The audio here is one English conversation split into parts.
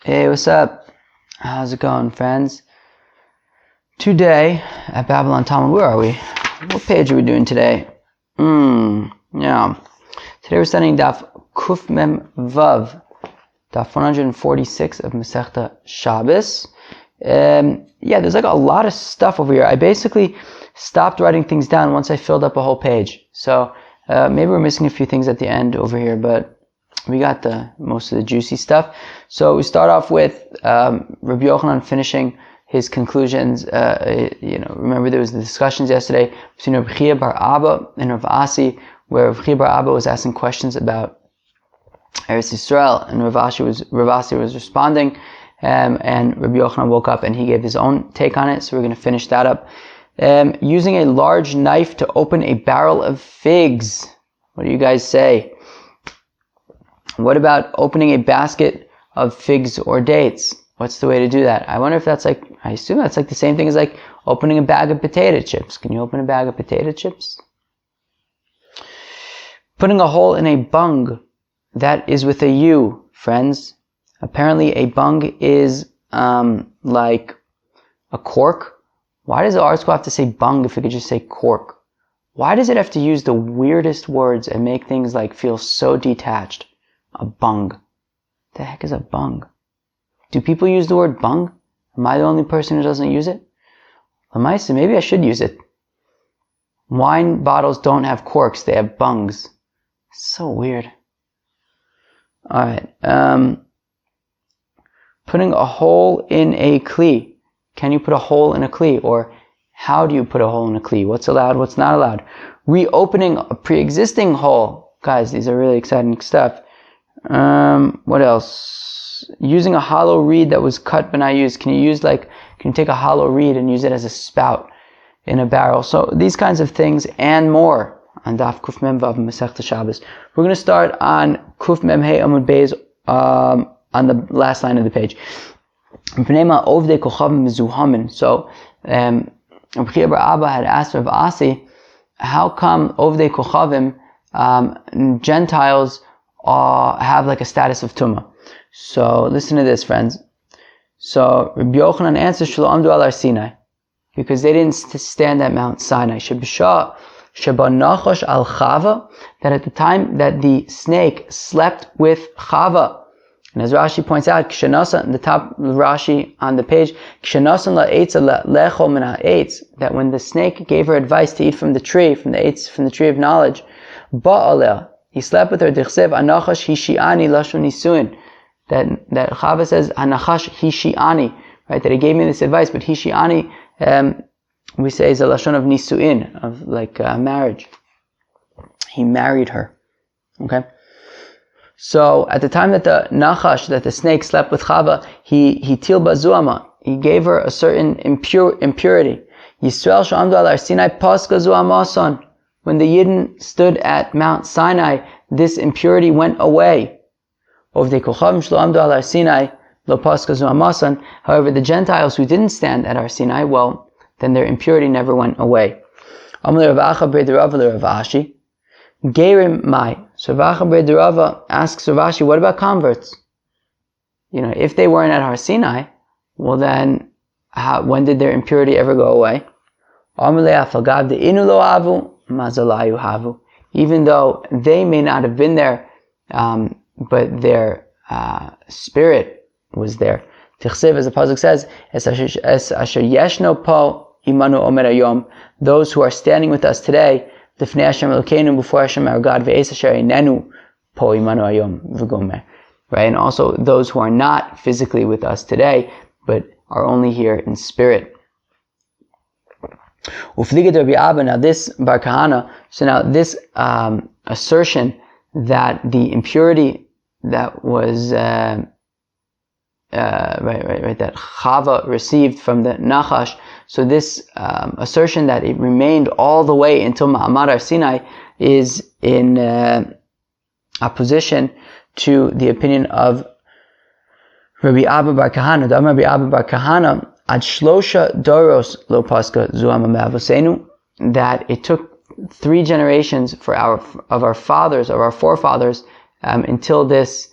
Hey, what's up? How's it going, friends? Today at Babylon Talmud, where are we? What page are we doing today? Yeah. Today we're studying Daf Kuf Mem Vav, Daf 146 of Masechta Shabbis. There's like a lot of stuff over here. I basically stopped writing things down once I filled up a whole page. So maybe we're missing a few things at the end over here, but we got most of the juicy stuff. So we start off with Rabbi Yochanan finishing his conclusions. Remember there was the discussions yesterday between Rabbi Chia bar Abba and Rav Asi, where Rabbi Chia bar Abba was asking questions about Eretz Yisrael, and Rav Asi was responding, and Rabbi Yochanan woke up and he gave his own take on it. So we're going to finish that up. Using a large knife to open a barrel of figs. What do you guys say? What about opening a basket of figs or dates? What's the way to do that? I wonder if I assume that's like the same thing as like opening a bag of potato chips. Can you open a bag of potato chips? Putting a hole in a bung. That is with a U, friends. Apparently a bung is like a cork. Why does the article have to say bung if it could just say cork? Why does it have to use the weirdest words and make things like feel so detached? A bung. The heck is a bung? Do people use the word bung? Am I the only person who doesn't use it? Lamaisa, maybe I should use it. Wine bottles don't have corks, they have bungs. So weird. Alright. Putting a hole in a kli. Can you put a hole in a kli? Or how do you put a hole in a kli? What's allowed, what's not allowed? Reopening a pre-existing hole. Guys, these are really exciting stuff. What else? Using a hollow reed that was cut but not used. Can you take a hollow reed and use it as a spout in a barrel? So these kinds of things and more on Daf Kuf Mem Vav Masechta Shabbos. We're going to start on Kuf Mem Hey Amud Beis on the last line of the page. So Rabbi Chia bar Abba had asked Rav Asi, how come Ovdei Kochavim, Gentiles have like a status of Tumah? So listen to this, friends. So Rabbi Yochanan answers, Shelo amdu al Har Sinai, because they didn't stand at Mount Sinai. Sheba nachash al Chava, that at the time that the snake slept with Chava, and as Rashi points out, Kshenasan, the top Rashi on the page, Kshenasan la'etza lechol min ha'etz, that when the snake gave her advice to eat from the tree, from the tree of knowledge, ba'aleh, he slept with her. Dichsev anachash hishiani lashon nisuin. That Chava says anachash hishiani, right? That he gave me this advice, but hishiani, we say is a lashon of nisuin, of like marriage. He married her. Okay. So at the time that the snake slept with Chava, he tilba zuama. He gave her a certain impurity. Yisrael sh'amdu al Har Sinai paska zuamason. When the Yidden stood at Mount Sinai, this impurity went away. However, the Gentiles who didn't stand at Har Sinai, well, then their impurity never went away. So Rav Acha bar Rava asks Rav Ashi, what about converts? If they weren't at Har Sinai, well then, when did their impurity ever go away? Even though they may not have been there, but their spirit was there. Tichsev, as the pasuk says, asher yeshno po imanu omer hayom, those who are standing with us today, lifnei Hashem Elokeinu, before Hashem our God, ve'es asher einenu po imanu hayom v'gomer. Right, and also those who are not physically with us today, but are only here in spirit. Now this Bar Kahana, so now this assertion that the impurity that was that Chava received from the Nachash, so this assertion that it remained all the way until Ma'amad Har Sinai is in opposition to the opinion of Rabbi Abba bar Kahana. Rabbi Abba bar Kahana, Ad Shlosha Doros Lo Paska Zuama Me'avosenu, that it took 3 generations of our forefathers, until this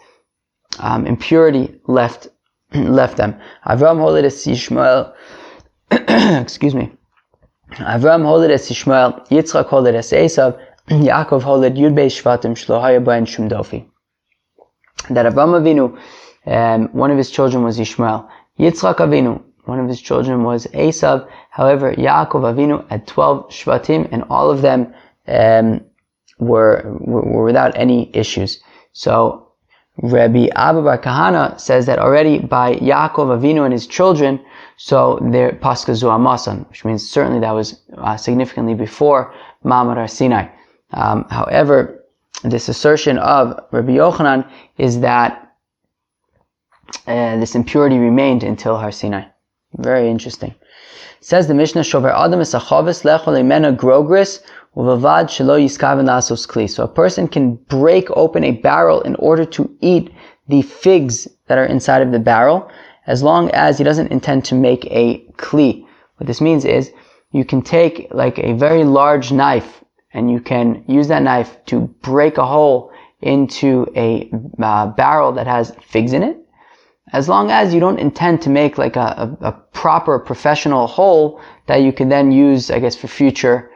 impurity left left them. Avram holed es Yishmael, excuse me. Avram holed es Yishmael, Yitzchak holed es Esav, Yaakov holed Yud Beis Shvatim Shlo Haya Bain Shum Dofi. That Avram Avinu, one of his children was Yishmael. Yitzchak Avinu, one of his children was Esav. However, Yaakov Avinu had 12 Shvatim, and all of them were without any issues. So Rabbi Abba Bar Kahana says that already by Yaakov Avinu and his children, so they're Pascha Zu Amasan, which means certainly that was significantly before Ma'amad Har Sinai. However, this assertion of Rabbi Yochanan is that this impurity remained until Har Sinai. Very interesting. Says the Mishnah, Shover Adam es achavis lechol imena grogris uvavad shelo yiskaven lasos kli. So a person can break open a barrel in order to eat the figs that are inside of the barrel, as long as he doesn't intend to make a kli. What this means is, you can take like a very large knife, and you can use that knife to break a hole into a barrel that has figs in it, as long as you don't intend to make like a proper professional hole that you can then use, I guess, for future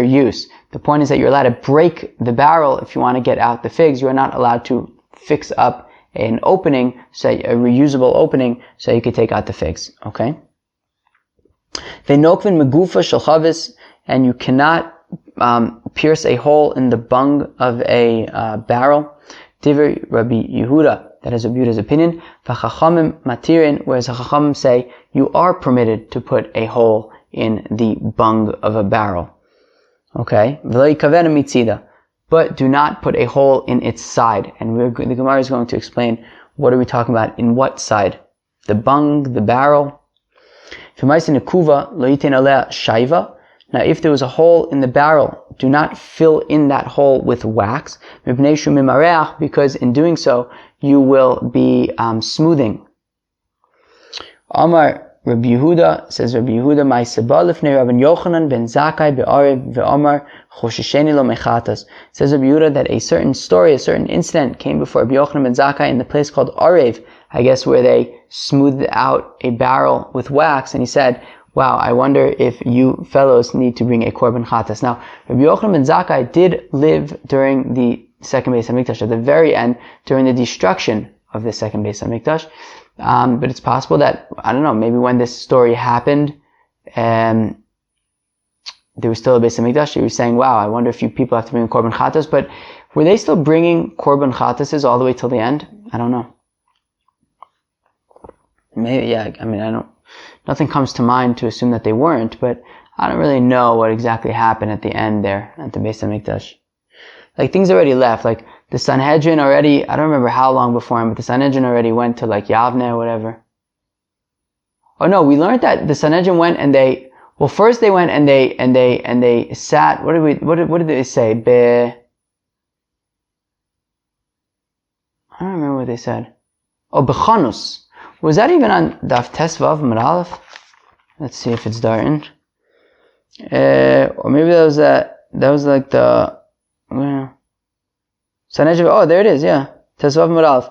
use. The point is that you're allowed to break the barrel if you want to get out the figs. You are not allowed to fix up an opening, say a reusable opening, so you could take out the figs. Okay? Ve'nokvin megufa shel chavis, and you cannot pierce a hole in the bung of a barrel. Divrei Rabbi Yehuda, that is Rabbi Yehuda's opinion. V'chachamim matirin, whereas the chachamim say you are permitted to put a hole in the bung of a barrel. Okay? V'lo yikaven mitzida, but do not put a hole in its side. And the Gemara is going to explain what are we talking about, in what side? The bung, the barrel. V'maisin nekuva lo yiten aleh shaiva. Now, if there was a hole in the barrel, do not fill in that hole with wax, because in doing so, you will be smoothing. Amar Rabbi Yehuda, says Rabbi Yehuda, my seba lifnei Rabbi Yochanan ben Zakkai be'arev ve'amar choshesheni lo mechatas. Says Rabbi Yehuda that a certain story, a certain incident came before Rabbi Yochanan ben Zakkai in the place called Arev, I guess where they smoothed out a barrel with wax, and he said, wow, I wonder if you fellows need to bring a korban chatas. Now, Rabbi Yochanan ben Zakkai did live during the second Beis HaMikdash, at the very end, during the destruction of the second Beis HaMikdash. But it's possible that, I don't know, maybe when this story happened, there was still a Beis HaMikdash. He was saying, wow, I wonder if you people have to bring a korban chatas. But were they still bringing korban chatases all the way till the end? I don't know. Maybe, yeah, I mean, nothing comes to mind to assume that they weren't, but I don't really know what exactly happened at the end there, at the Beis HaMikdash. Like, things already left, like, the Sanhedrin already, I don't remember how long before him, but the Sanhedrin already went to, like, Yavne or whatever. Oh no, we learned that the Sanhedrin went and first they went and they sat, what did they say? I don't remember what they said. Oh, Bechanus. Was that even on Daf Tesvav Amud Aleph? Let's see if it's Darin. Or maybe that was like the Sanhedrin. Oh, there it is, yeah. Tesvav Amud Aleph.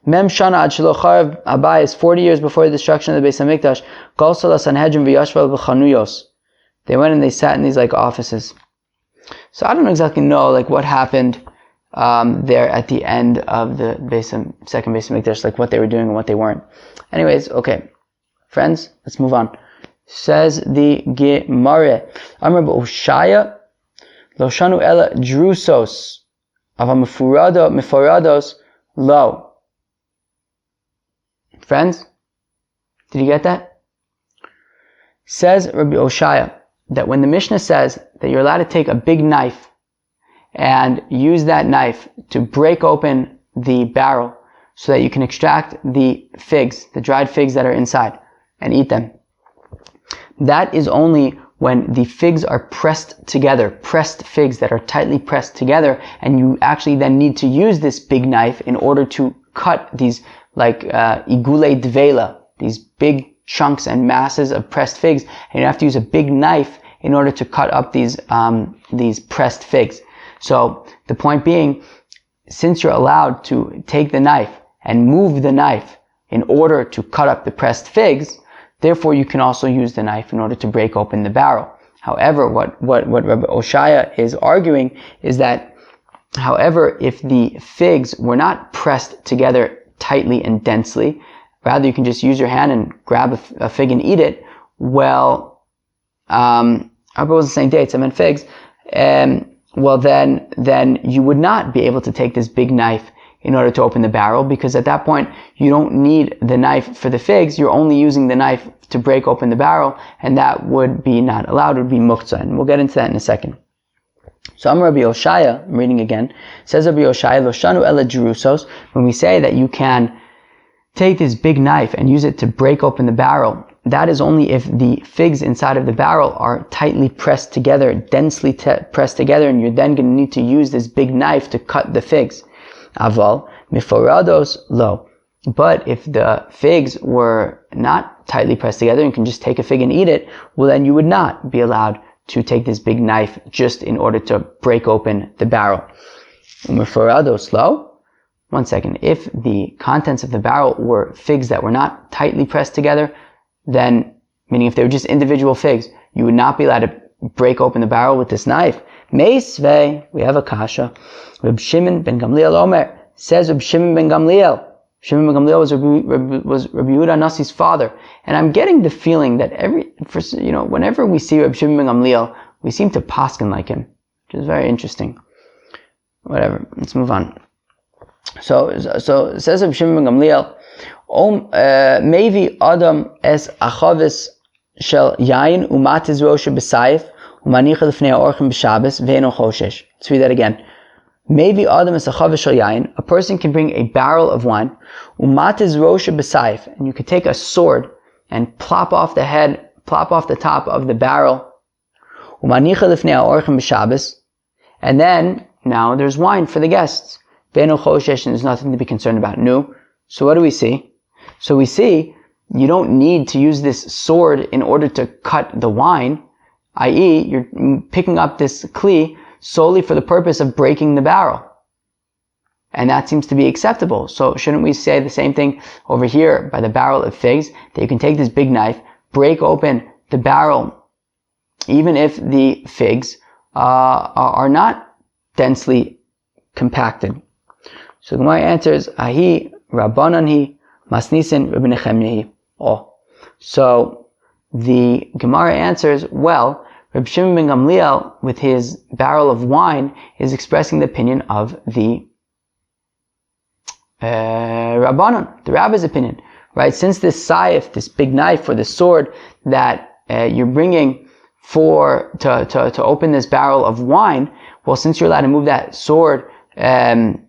Mem Shana ad shelo charav Abayis, 40 years before the destruction of the Beis HaMikdash. Galsala Sanhedrin v'yashval v'chanuyos. They went and they sat in these like offices. So I don't exactly know like what happened there at the end of the second Beis HaMikdash, like what they were doing and what they weren't. Anyways, okay. Friends, let's move on. Says the Gemara, Amar b'Oshaya, lo shanu ela drusos, ava mefurados lo. Friends, did you get that? Says Rabbi Oshaya that when the Mishnah says that you're allowed to take a big knife and use that knife to break open the barrel so that you can extract the figs, the dried figs that are inside, and eat them. That is only when the figs are pressed together, pressed figs that are tightly pressed together, and you actually then need to use this big knife in order to cut these like igule dvela, these big chunks and masses of pressed figs, and you have to use a big knife in order to cut up these pressed figs. So the point being, since you're allowed to take the knife and move the knife in order to cut up the pressed figs, therefore you can also use the knife in order to break open the barrel. However, what Rabbi Oshaya is arguing is that, however, if the figs were not pressed together tightly and densely, rather you can just use your hand and grab a fig and eat it, well, I wasn't saying dates, I meant figs, well then you would not be able to take this big knife in order to open the barrel, because at that point you don't need the knife for the figs, you're only using the knife to break open the barrel, and that would be not allowed, it would be muktzah, and we'll get into that in a second. So Amar Rabbi Oshaya, I'm reading again, says Rabbi Oshaya, Lo shanu ela jerusos, when we say that you can take this big knife and use it to break open the barrel, that is only if the figs inside of the barrel are tightly pressed together, densely pressed together, and you're then going to need to use this big knife to cut the figs. Aval miforados lo. But if the figs were not tightly pressed together and you can just take a fig and eat it, well then you would not be allowed to take this big knife just in order to break open the barrel. Miforados lo. One second. If the contents of the barrel were figs that were not tightly pressed together, then, meaning if they were just individual figs, you would not be allowed to break open the barrel with this knife. Meisvei, we have a kasha. Reb Shimon ben Gamliel Omer, says Reb Shimon ben Gamliel. Shimon ben Gamliel was Rabbi Yehuda Nasi's father. And I'm getting the feeling that whenever we see Reb Shimon ben Gamliel, we seem to paskin like him, which is very interesting. Whatever, let's move on. So it says Reb Shimon ben Gamliel, Mevi Adam es achavis shel yain umatiz rosha b'sayif umanicha lefnei ha'orchim b'Shabbis ve'eno choshesh. Let's read that again. Maybe Adam is a chavish shel yain. A person can bring a barrel of wine, umatiz rosha b'sayif, and you could take a sword and plop off the top of the barrel, umanicha lefnei ha'orchim b'Shabbis, and then now there's wine for the guests. Ve'eno choshesh, and there's nothing to be concerned about. No. So what do we see? So we see you don't need to use this sword in order to cut the wine, i.e. you're picking up this kli solely for the purpose of breaking the barrel. And that seems to be acceptable. So shouldn't we say the same thing over here by the barrel of figs, that you can take this big knife, break open the barrel, even if the figs are not densely compacted. So the Gemara answers, Ahi Rabbananhi Masnisin Rabbi Nechemyahi. Oh. So the Gemara answers, well, Reb Shimon ben Gamliel, with his barrel of wine, is expressing the opinion of the Rabbanon, the rabbi's opinion, right? Since this saif, this big knife or the sword that you're bringing to open this barrel of wine, well, since you're allowed to move that sword on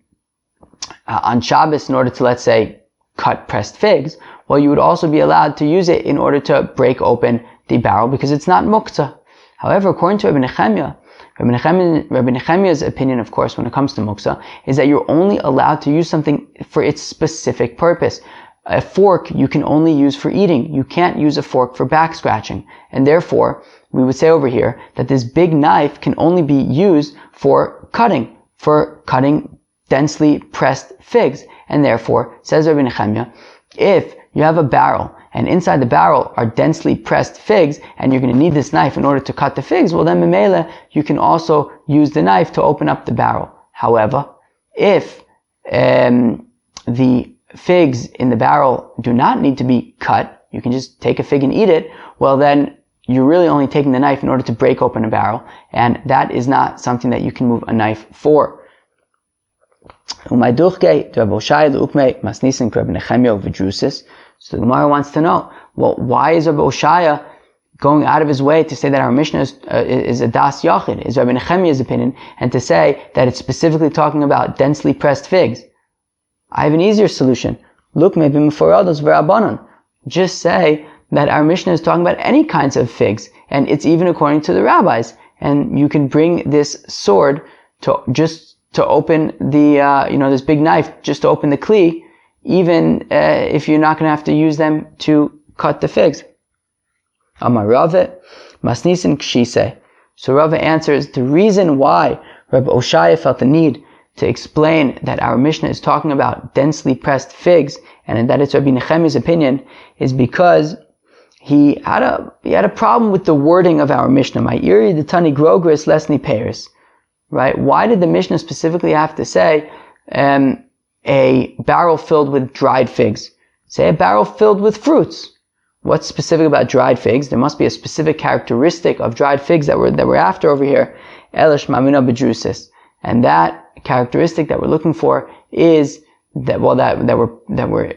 Shabbos in order to, let's say, cut pressed figs, well, you would also be allowed to use it in order to break open the barrel because it's not muktzah. However, according to Rabbi Nechemiah's opinion, of course, when it comes to muktzah, is that you're only allowed to use something for its specific purpose. A fork you can only use for eating. You can't use a fork for back scratching. And therefore, we would say over here that this big knife can only be used for cutting densely pressed figs. And therefore, says Rabbi Nechemiah, if you have a barrel and inside the barrel are densely pressed figs and you're going to need this knife in order to cut the figs, well then memela, you can also use the knife to open up the barrel. However, if the figs in the barrel do not need to be cut, you can just take a fig and eat it, well then you're really only taking the knife in order to break open a barrel, and that is not something that you can move a knife for. So the Gemara wants to know, well, why is Rabbi Oshaya going out of his way to say that our Mishnah is a das yachid, is Rabbi Nechemiah's opinion, and to say that it's specifically talking about densely pressed figs? I have an easier solution. Look, maybe mufarados v'rabbanon. Just say that our Mishnah is talking about any kinds of figs, and it's even according to the rabbis. And you can bring this sword to open the, this big knife, just to open the kli, even if you're not going to have to use them to cut the figs. Amar Rava, Masnisin Kshise. So Rava answers, the reason why Rabbi Oshaya felt the need to explain that our Mishnah is talking about densely pressed figs, and that it's Rabbi Nechemiah's opinion, is because he had a problem with the wording of our Mishnah. My iri the tani grogris lesni pears. Right? Why did the Mishnah specifically have to say a barrel filled with dried figs? Say a barrel filled with fruits. What's specific about dried figs? There must be a specific characteristic of dried figs that we're after over here. Elish mamina bedrusis. And that characteristic that we're looking for is that we're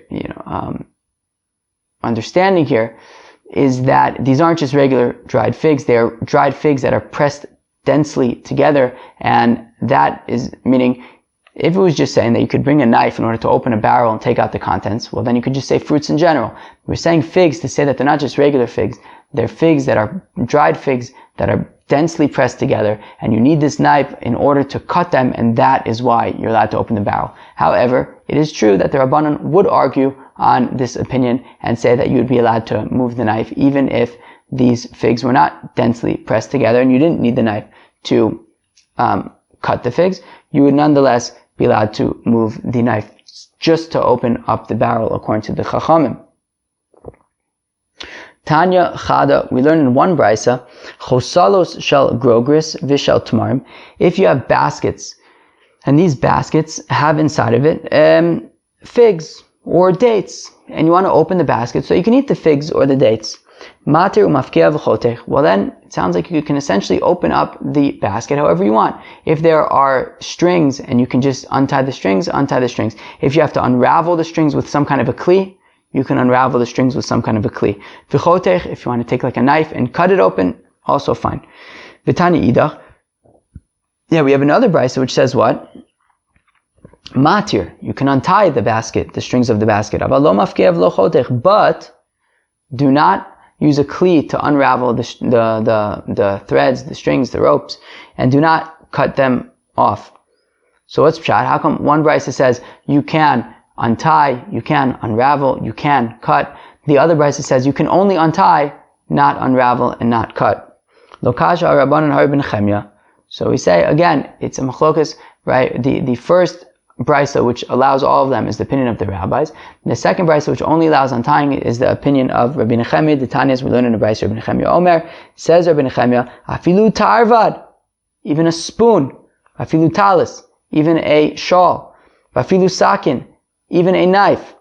understanding here is that these aren't just regular dried figs. They're dried figs that are pressed densely together, and that is meaning if it was just saying that you could bring a knife in order to open a barrel and take out the contents, well then you could just say fruits in general. We're saying figs to say that they're not just regular figs, they're figs that are dried figs that are densely pressed together, and you need this knife in order to cut them, and that is why you're allowed to open the barrel. However, it is true that the Rabbanan would argue on this opinion and say that you would be allowed to move the knife even if these figs were not densely pressed together and you didn't need the knife to cut the figs. You would nonetheless be allowed to move the knife just to open up the barrel according to the Chachamim. Tanya Chada, we learn in one brisa, Chosalos shel grogris vishel tmarim. If you have baskets, and these baskets have inside of it figs or dates, and you want to open the basket so you can eat the figs or the dates. Matir umafkea v'chotech. Well then, it sounds like you can essentially open up the basket however you want. If there are strings and you can just untie the strings, untie the strings. If you have to unravel the strings with some kind of a kli, you can unravel the strings with some kind of a kli. V'chotech, if you want to take like a knife and cut it open, also fine. V'tani idach. Yeah, we have another brisa which says what? Matir, you can untie the basket, the strings of the basket. Aval lo mafkea v'lo chotech, but do not use a kli to unravel the threads, the strings, the ropes, and do not cut them off. So what's pshat? How come one brisa says you can untie, you can unravel, you can cut? The other brisa says you can only untie, not unravel, and not cut. Lokasha Rabbanan Har ben Nechemiah. So we say again, it's a machlokas, right? The first brisa which allows all of them is the opinion of the rabbis. And the second brisa which only allows untying is the opinion of Rabbi Nechemiah. The Tanyas we learn in the brisa Rabbi Nechemiah Omer, says Rabbi Nechemiah, afilu tarvad, even a spoon, afilu talis, even a shawl, afilu sakin, even a knife,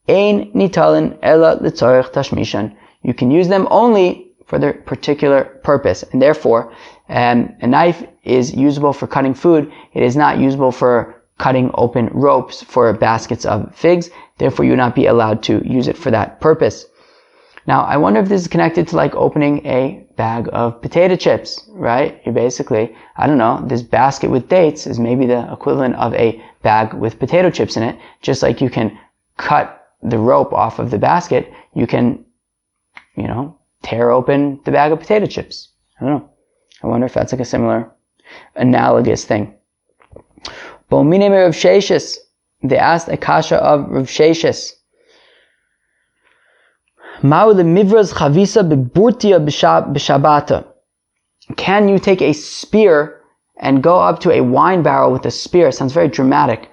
ein nitalin ela l'tzorech tashmishan. You can use them only for their particular purpose, and therefore a knife is usable for cutting food. It is not usable for cutting open ropes for baskets of figs. Therefore, you would not be allowed to use it for that purpose. Now, I wonder if this is connected to like opening a bag of potato chips, right? You basically, I don't know, this basket with dates is maybe the equivalent of a bag with potato chips in it. Just like you can cut the rope off of the basket, you can, tear open the bag of potato chips. I don't know. I wonder if that's like a similar analogous thing. Bomine Rav Sheshes, they asked a kasha of Rav Sheshes. Ma'u lemivraz chavisa beburtia b'shabata. Can you take a spear and go up to a wine barrel with a spear? It sounds very dramatic.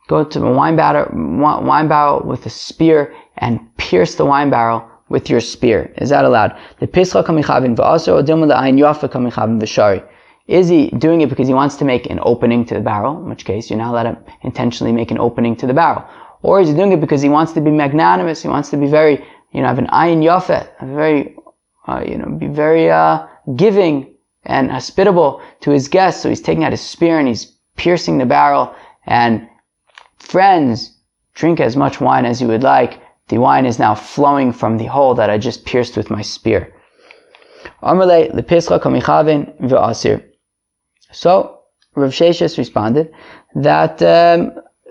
Go to a wine barrel with a spear and pierce the wine barrel with your spear. Is that allowed? The pischa kamichavin v'aser odilma la'ayin yafa kamichavin v'shari. Is he doing it because he wants to make an opening to the barrel, in which case you're not allowed to intentionally make an opening to the barrel? Or is he doing it because he wants to be magnanimous, he wants to be very, have an ayin yafet, be very giving and hospitable to his guests, so he's taking out his spear and he's piercing the barrel, and friends, drink as much wine as you would like, the wine is now flowing from the hole that I just pierced with my spear. Amrle lepischa kamichavin v'asir. So, Rav Sheshes responded that,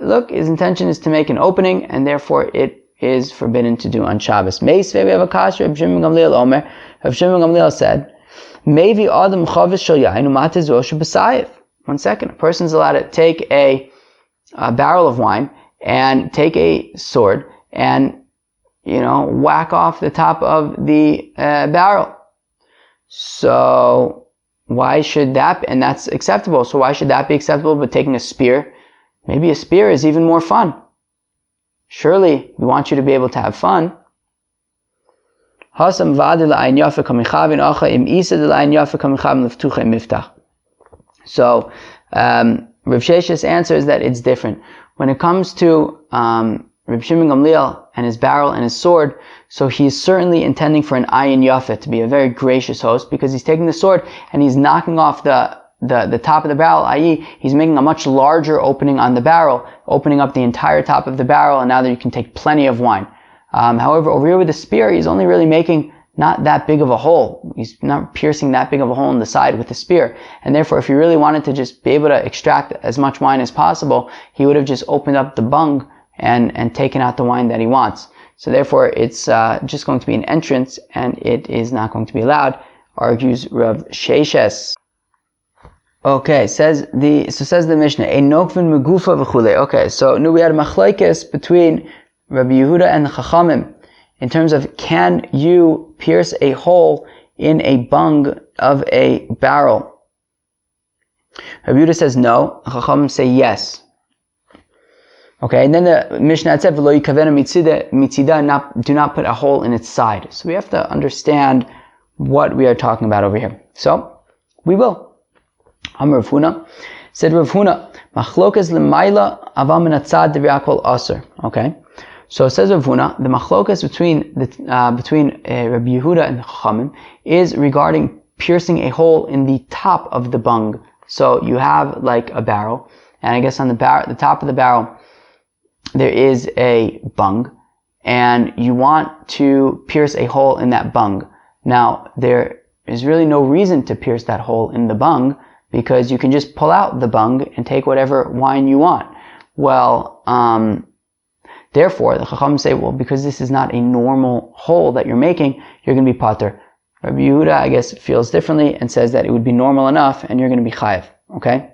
look, his intention is to make an opening, and therefore it is forbidden to do on Shabbos. Meisvei, we have a kasha, Rav Shimon Gamliel Omer. Rav Shimon Gamliel said, Maybe adam chavis shel yain umatez roshu b'sayif. 1 second, a person's allowed to take a barrel of wine and take a sword and, whack off the top of the barrel. So, why should that be, and that's acceptable, so why should that be acceptable, but taking a spear maybe a spear is even more fun. Surely, we want you to be able to have fun. So, Rav Sheshes answers that it's different. When it comes to Reb Shimon Gamliel and his barrel and his sword, so he's certainly intending for an ayin yafeh, to be a very gracious host, because he's taking the sword and he's knocking off the top of the barrel, i.e. he's making a much larger opening on the barrel, opening up the entire top of the barrel, and now that you can take plenty of wine. However, over here with the spear, he's only really making not that big of a hole. He's not piercing that big of a hole in the side with the spear. And therefore, if he really wanted to just be able to extract as much wine as possible, he would have just opened up the bung and taken out the wine that he wants. So therefore, it's just going to be an entrance, and it is not going to be allowed, argues Rav Sheshes. Okay, says the Mishnah, a nokvin megufa v'chule. Okay, so now we had a machlokes between Rabbi Yehuda and the Chachamim in terms of, can you pierce a hole in a bung of a barrel? Rabbi Yehuda says no. The Chachamim say yes. Okay, and then the Mishnah had said, "V'lo yikavenu mitzida," do not put a hole in its side. So we have to understand what we are talking about over here. So we will. Amar Rav Huna said, Rav Huna, machlokas l'mayla aval min hatzad d'v'yakol aser. Okay, so it says Rav Huna, the machlokas between Rabbi Yehuda and the Chachamim is regarding piercing a hole in the top of the bung. So you have like a barrel, and I guess on the top of the barrel there is a bung, and you want to pierce a hole in that bung. Now, there is really no reason to pierce that hole in the bung, because you can just pull out the bung and take whatever wine you want. Well, therefore, the Chacham say, well, because this is not a normal hole that you're making, you're going to be pater. Rabbi Yehuda, I guess, feels differently and says that it would be normal enough, and you're going to be chayev. Okay?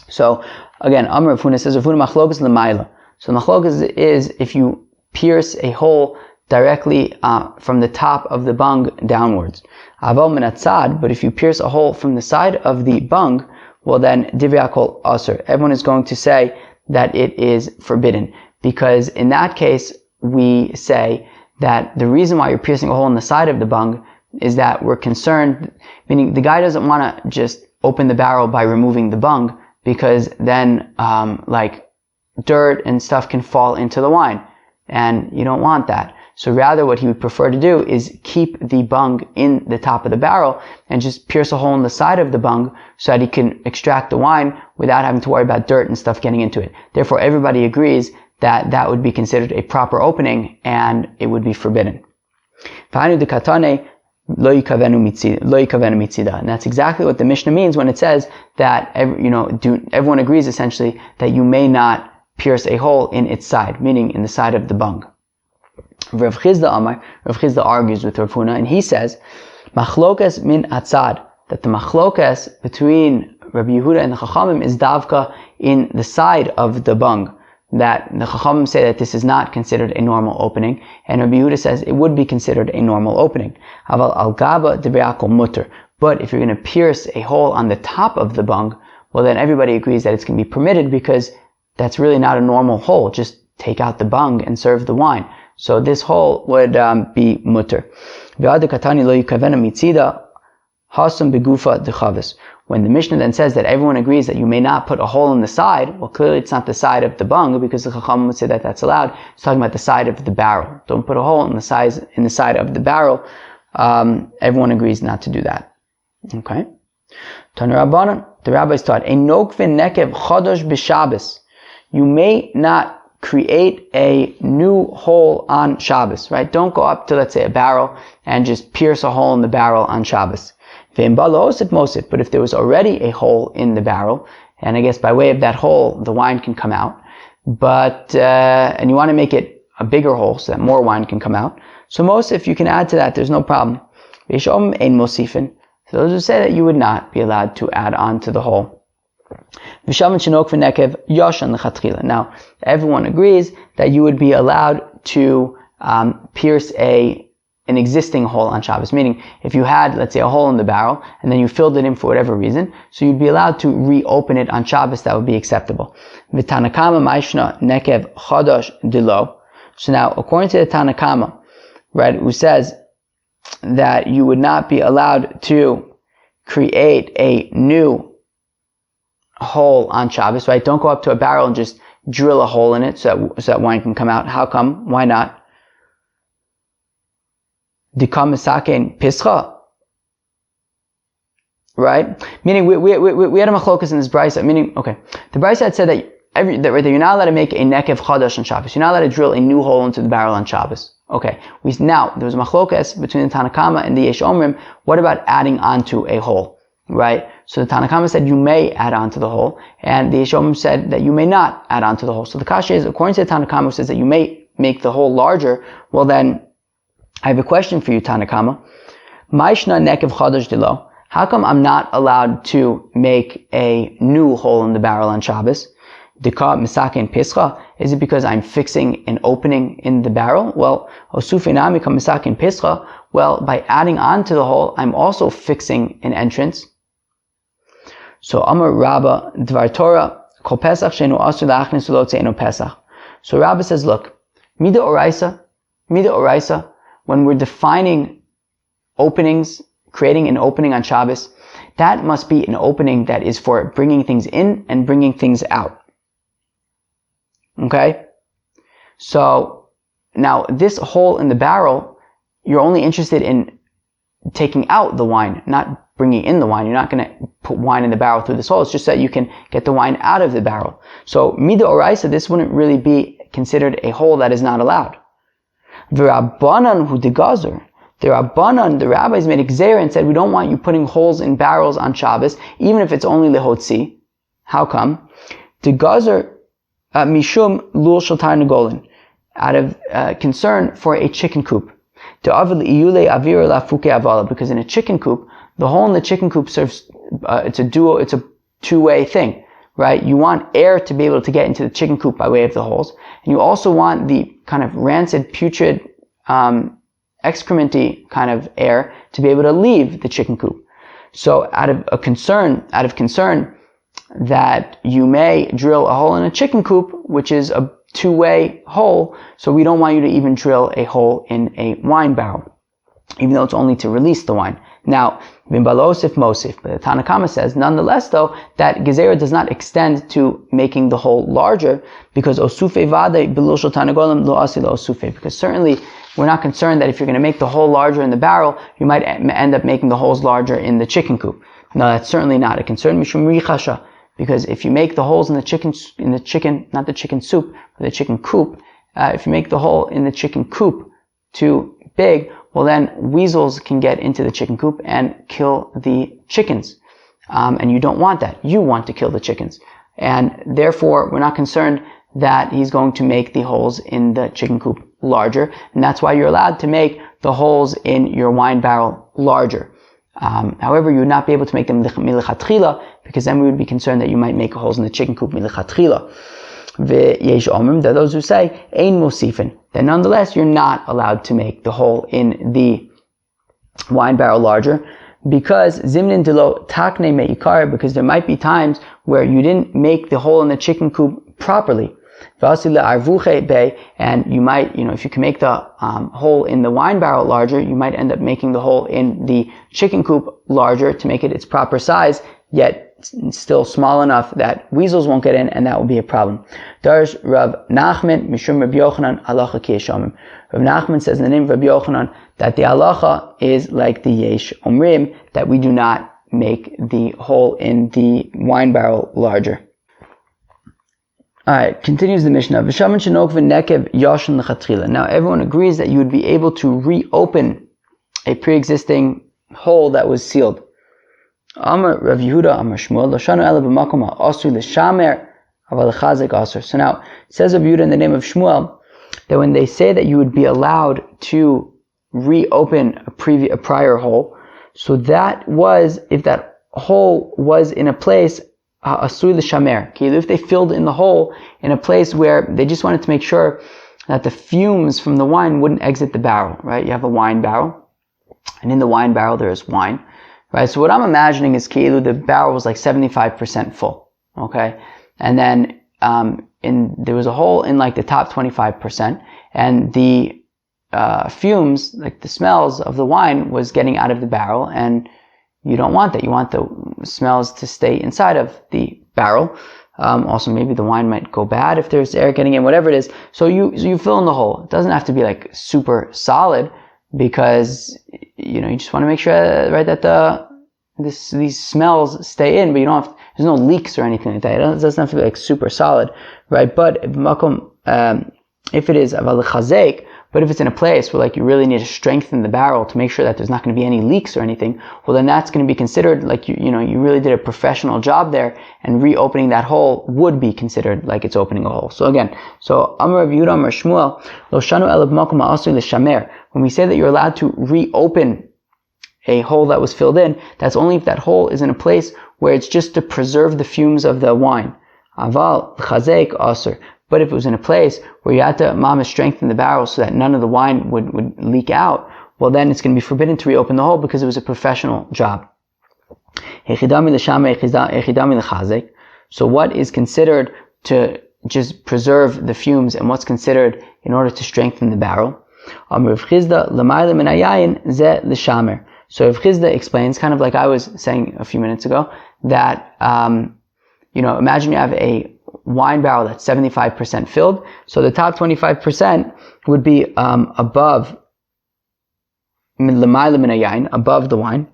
So, again, Amar Rav Huna says, Rav Huna machlokas l'mayla. So the machlokas is if you pierce a hole directly from the top of the bung downwards. Aval min hatzad, but if you pierce a hole from the side of the bung, well then divrei hakol aser. Everyone is going to say that it is forbidden, because in that case we say that the reason why you're piercing a hole in the side of the bung is that we're concerned, meaning the guy doesn't want to just open the barrel by removing the bung, because then dirt and stuff can fall into the wine, and you don't want that. So rather what he would prefer to do is keep the bung in the top of the barrel and just pierce a hole in the side of the bung so that he can extract the wine without having to worry about dirt and stuff getting into it. Therefore, everybody agrees that that would be considered a proper opening and it would be forbidden. And that's exactly what the Mishnah means when it says that everyone agrees essentially that you may not pierce a hole in its side, meaning in the side of the bung. Rav Chizda argues with Rav Huna, and he says, machlokas min hatzad, that the machlokas between Rabbi Yehuda and the Chachamim is davka in the side of the bung, that the Chachamim say that this is not considered a normal opening, and Rabbi Yehuda says it would be considered a normal opening. Aval al gaba divrei hakol mutter. But if you're going to pierce a hole on the top of the bung, well then everybody agrees that it's going to be permitted, because that's really not a normal hole. Just take out the bung and serve the wine. So this hole would be mutter. When the Mishnah then says that everyone agrees that you may not put a hole in the side, well clearly it's not the side of the bung, because the Chacham would say that that's allowed. It's talking about the side of the barrel. Don't put a hole in the side of the barrel. Everyone agrees not to do that. Okay? Tanu Rabbanan, the rabbis taught, a nokvin nekev chodosh b'Shabbis. You may not create a new hole on Shabbos, right? Don't go up to, let's say, a barrel and just pierce a hole in the barrel on Shabbos. But if there was already a hole in the barrel, and I guess by way of that hole, the wine can come out, and you want to make it a bigger hole so that more wine can come out. So most, if you can add to that, there's no problem. So those who say that you would not be allowed to add on to the hole. Now, everyone agrees that you would be allowed to pierce a an existing hole on Shabbos. Meaning, if you had, let's say, a hole in the barrel, and then you filled it in for whatever reason, so you'd be allowed to reopen it on Shabbos, that would be acceptable. V'tanakama ma'ishna nekev chadash dilo. So now, according to the Tanakama, right, who says that you would not be allowed to create a new hole on Shabbos, right? Don't go up to a barrel and just drill a hole in it so that wine can come out. How come? Why not? Dikam misakein pischa, right? Meaning we had a machlokas in this brisa. Meaning, okay, the brisa had said that you're not allowed to make a nekev chadash on Shabbos. You're not allowed to drill a new hole into the barrel on Shabbos. Okay. Now, there was a machlokas between the Tanakama and the Yesh Omrim. What about adding onto a hole? Right? So the Tanakama said you may add onto the hole, and the Yesh Omrim said that you may not add onto the hole. So the kasha is, according to the Tanakama, who says that you may make the hole larger, well then, I have a question for you, Tanakama. Ma'ishna nekev chadash dilo. How come I'm not allowed to make a new hole in the barrel on Shabbos? Dika misakein pischa. Is it because I'm fixing an opening in the barrel? Well, osufenami kam misakein pischa. Well, by adding on to the hole, I'm also fixing an entrance. So Amar Rabba Dvar Torah Kol Pesach Sheinu Asur La'achnis Lo Tzeinu Pesach. So Rabba says, look, Mida Oraisa, when we're defining openings, creating an opening on Shabbos, that must be an opening that is for bringing things in and bringing things out. Okay? So, now this hole in the barrel, you're only interested in taking out the wine, not bringing in the wine. You're not going to put wine in the barrel through this hole. It's just that you can get the wine out of the barrel. So, Mida Oraisa, this wouldn't really be considered a hole that is not allowed. V'Rabbanan hu degazer. The Rabbanan, the rabbis made a gzeira and said, we don't want you putting holes in barrels on Shabbos, even if it's only lehotzi. How come? Degazer mishum lul shel tarnegolin, out of concern for a chicken coop. Because in a chicken coop, the hole in the chicken coop serves, it's a two-way thing, right? You want air to be able to get into the chicken coop by way of the holes, and you also want the kind of rancid, putrid, excrementy kind of air to be able to leave the chicken coop. So out of concern that you may drill a hole in a chicken coop, which is a two-way hole, so we don't want you to even drill a hole in a wine barrel, even though it's only to release the wine. Now, Bimbalosif Mosif, but the Tanakama says, nonetheless though, that Gezerah does not extend to making the hole larger, because Osufe Vade Bilushal Tanagolim Lo Asila Osufe, because certainly we're not concerned that if you're going to make the hole larger in the barrel, you might end up making the holes larger in the chicken coop. No, that's certainly not a concern. Mishum Richasha, because if you make the holes in the chicken, not the chicken soup, but the chicken coop, if you make the hole in the chicken coop too big, well then weasels can get into the chicken coop and kill the chickens. And you don't want that. You want to kill the chickens. And therefore, we're not concerned that he's going to make the holes in the chicken coop larger. And that's why you're allowed to make the holes in your wine barrel larger. However, you would not be able to make them milichatchila, because then we would be concerned that you might make holes in the chicken coop milichatchila. V'yesh omrim, there are those who say, ein mosifin, then nonetheless you're not allowed to make the hole in the wine barrel larger, because zimnin dilo takne meikar, because there might be times where you didn't make the hole in the chicken coop properly. And you might, if you can make the hole in the wine barrel larger, you might end up making the hole in the chicken coop larger to make it its proper size, yet still small enough that weasels won't get in, and that will be a problem. Darsh Rav Nachman Mishum Rabbi Yochanan halacha ki yesh omrim. Rav Nachman says in the name of Rabbi Yochanan that the halacha is like the yesh omrim, that we do not make the hole in the wine barrel larger. Alright, continues the Mishnah. Now everyone agrees that you would be able to reopen a pre-existing hole that was sealed. Amar Rav Yehuda Amar Shmuel Lashanu Ela b'makom ha'asur l'shamer aval l'chazek asur. So now, it says Rav Yehuda in the name of Shmuel that when they say that you would be allowed to reopen a prior hole, so that was if that hole was in a place asur l'shamer. If they filled in the hole in a place where they just wanted to make sure that the fumes from the wine wouldn't exit the barrel, right? You have a wine barrel, and in the wine barrel there is wine, right? So what I'm imagining is Ki'ilu, the barrel was like 75% full, okay? And then there was a hole in like the top 25%, and the fumes, like the smells of the wine, was getting out of the barrel, and you don't want that. You want the smells to stay inside of the barrel. Also, maybe the wine might go bad if there's air getting in, whatever it is. So you fill in the hole. It doesn't have to be like super solid, because you just want to make sure, right, that these smells stay in, but you don't have, there's no leaks or anything like that. It doesn't have to be like super solid, right? But if it is aval chazek, but if it's in a place where like you really need to strengthen the barrel to make sure that there's not going to be any leaks or anything, well then that's going to be considered like you really did a professional job there, and reopening that hole would be considered like it's opening a hole. So again, Amar Rav Yehuda Amar Shmuel lo shanu elav makom ha'asur l'shamer. When we say that you're allowed to reopen a hole that was filled in, that's only if that hole is in a place where it's just to preserve the fumes of the wine. Aval chazek asur. But if it was in a place where you had to strengthen the barrel so that none of the wine would leak out, well then it's going to be forbidden to reopen the hole because it was a professional job. So what is considered to just preserve the fumes, and what's considered in order to strengthen the barrel? So Rav Chizda explains, kind of like I was saying a few minutes ago, that imagine you have a wine barrel that's 75% filled, so the top 25% would be above above the wine.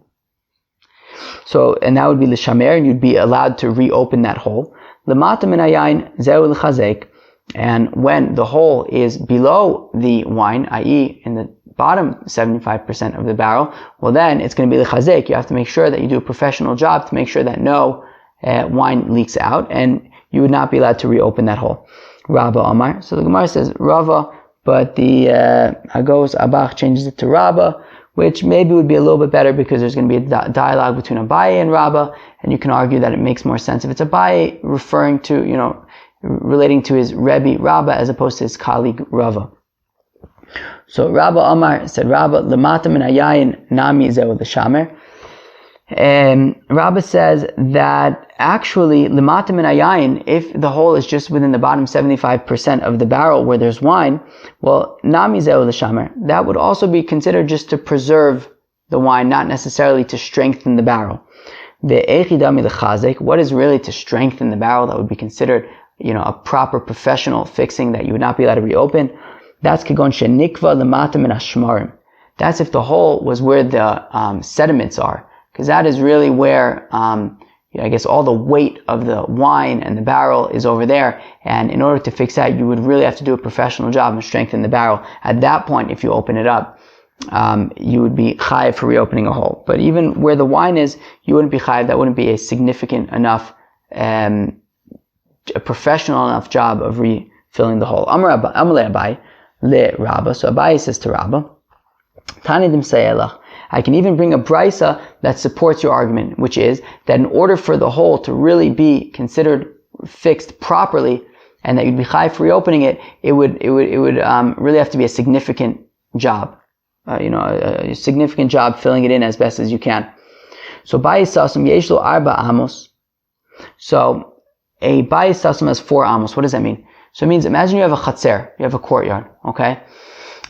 So, and that would be l'shamer, and you'd be allowed to reopen that hole. Lamata min hayayin zeu l'chazek, and when the hole is below the wine, i.e. in the bottom 75% of the barrel, well then it's going to be l'chazek. You have to make sure that you do a professional job to make sure that no wine leaks out, and you would not be allowed to reopen that hole. Rabba Amar. So the Gemara says Rava, but the Hagos Abach changes it to Rabba, which maybe would be a little bit better because there's going to be a dialogue between Abaye and Rabba, and you can argue that it makes more sense if it's Abaye referring to, relating to his Rebbe Rabba as opposed to his colleague Rava. So Rabba Amar said, Rabba, Lamata min hayayin nami zeu l'shamer. Rabba says that actually, lamata min hayayin, if the hole is just within the bottom 75% of the barrel where there's wine, well, nami zeu l'shamer, that would also be considered just to preserve the wine, not necessarily to strengthen the barrel. Ve'echidami l'chazek, what is really to strengthen the barrel that would be considered, a proper professional fixing that you would not be allowed to reopen? That's kegon shenikva lamata min hashmarim. That's if the hole was where the sediments are, because that is really where, I guess all the weight of the wine and the barrel is over there. And in order to fix that, you would really have to do a professional job and strengthen the barrel. At that point, if you open it up, you would be chayiv for reopening a hole. But even where the wine is, you wouldn't be chayiv. That wouldn't be a significant enough, a professional enough job of refilling the hole. Amar Abaye le Rabba. So Abaye says to Rabba, Tanidim sayelach. I can even bring a brisa that supports your argument, which is that in order for the hole to really be considered fixed properly, and that you'd be chayiv for reopening it, it would really have to be a significant job, a significant job filling it in as best as you can. So bayis sasum yeshlo arba amos. So a bayis sasum has 4 amos. What does that mean? So it means, imagine you have a chatzer, you have a courtyard, okay?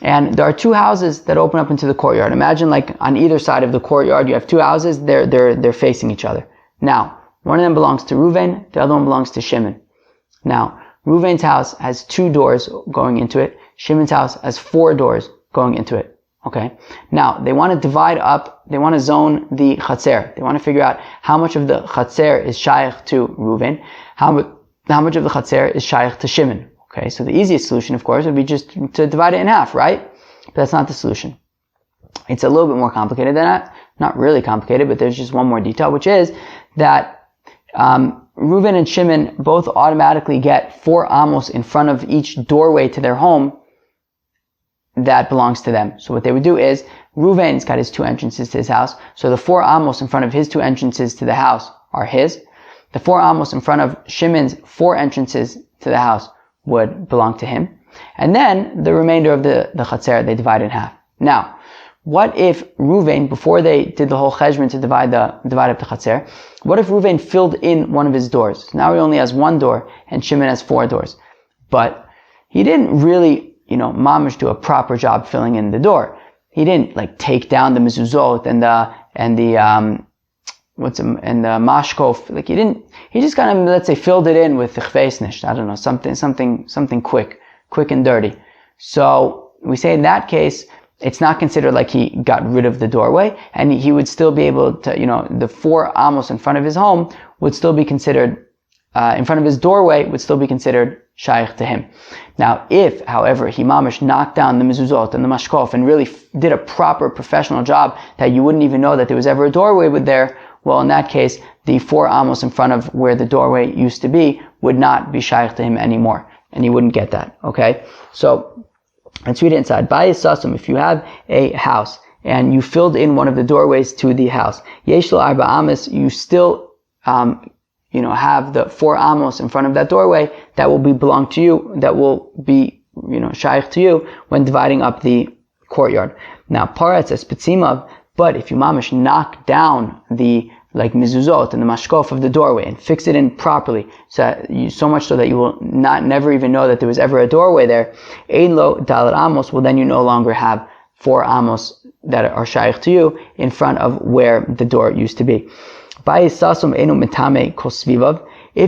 And there are 2 houses that open up into the courtyard. Imagine like on either side of the courtyard, you have 2 houses, they're facing each other. Now, one of them belongs to Reuven, the other one belongs to Shimon. Now, Reuven's house has 2 doors going into it. Shimon's house has 4 doors going into it. Okay? Now, they want to divide up, they want to zone the chatzer. They want to figure out how much of the chatzer is shaykh to Reuven, how much of the chatzer is shaykh to Shimon. Okay, so the easiest solution, of course, would be just to divide it in half, right? But that's not the solution. It's a little bit more complicated than that. Not really complicated, but there's just one more detail, which is that Reuven and Shimon both automatically get 4 amos in front of each doorway to their home that belongs to them. So what they would do is, Reuven's got his 2 entrances to his house, so the 4 amos in front of his 2 entrances to the house are his. The 4 amos in front of Shimon's 4 entrances to the house would belong to him. And then the remainder of the chatzer, they divide in half. Now, what if Ruvain, before they did the whole cheshbon to divide up the chatzer, what if Ruvain filled in one of his doors? Now he only has one door, and Shimon has 4 doors. But he didn't really, mamish do a proper job filling in the door. He didn't take down the mezuzot and the mashkof. He just kind of, let's say, filled it in with the chveisnish. I don't know, something quick and dirty. So we say in that case, it's not considered like he got rid of the doorway, and he would still be able to, the 4 amos in front of his home would still be considered, in front of his doorway would still be considered shaykh to him. Now, if, however, he mamish knocked down the mezuzot and the mashkof and really did a proper professional job that you wouldn't even know that there was ever a doorway there, well, in that case, the 4 amos in front of where the doorway used to be would not be shaykh to him anymore, and he wouldn't get that, okay? So, let's read it inside. Bayis sasum, if you have a house and you filled in one of the doorways to the house, yesh lo arba amos, you still, have the 4 amos in front of that doorway that will belong to you, that will be, shaykh to you when dividing up the courtyard. Now, paratz es petzimav, but if you mamish knock down the mezuzot and the mashkof of the doorway and fix it in properly, so much so that you will never even know that there was ever a doorway there, ein lo dalet amos, well then you no longer have 4 amos that are shaykh to you in front of where the door used to be. If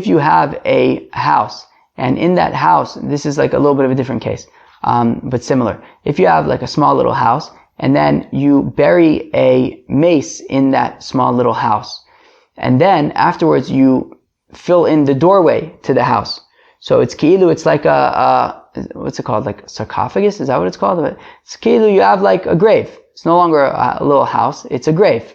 you have a house, and in that house, this is a little bit of a different case, but similar. If you have a small little house, and then you bury a mace in that small little house, and then afterwards you fill in the doorway to the house. So it's ki'ilu, it's like what's it called? Like a sarcophagus? Is that what it's called? It's ki'ilu, you have a grave. It's no longer a little house, it's a grave.